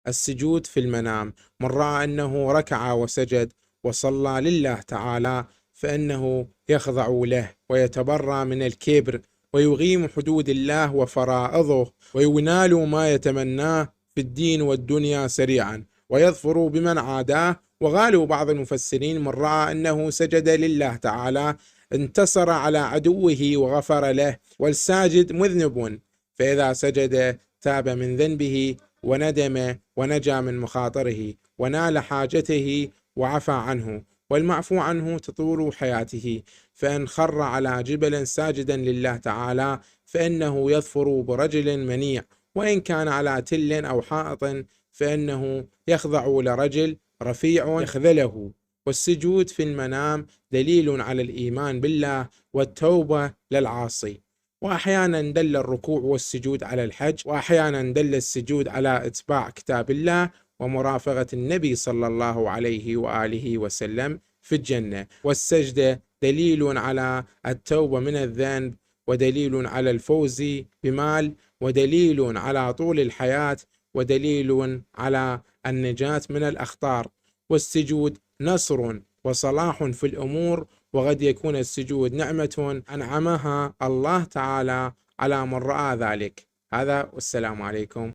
السجود في المنام. من رأى أنه ركع وسجد وصلى لله تعالى فإنه يخضع له ويتبرى من الكبر ويقيم حدود الله وفرائضه وينال ما يتمناه في الدين والدنيا سريعا ويظفر بمن عاداه. وقالوا بعض المفسرين: من رأى أنه سجد لله تعالى انتصر على عدوه وغفر له، والساجد مذنب، فإذا سجد تاب من ذنبه وندم ونجا من مخاطره ونال حاجته وعفى عنه، والمعفو عنه تطول حياته. فإن خر على جبل ساجدا لله تعالى فإنه يظفر برجل منيع، وإن كان على تل أو حائط فإنه يخضع لرجل رفيع يخذله. والسجود في المنام دليل على الإيمان بالله والتوبة للعاصي. وأحيانا دل الركوع والسجود على الحج، وأحيانا دل السجود على إتباع كتاب الله ومرافقة النبي صلى الله عليه وآله وسلم في الجنة. والسجدة دليل على التوبة من الذنب، ودليل على الفوز بمال، ودليل على طول الحياة، ودليل على النجاة من الأخطار. والسجود نصر وصلاح في الأمور، وقد يكون السجود نعمة أنعمها الله تعالى على من رأى ذلك. هذا، والسلام عليكم.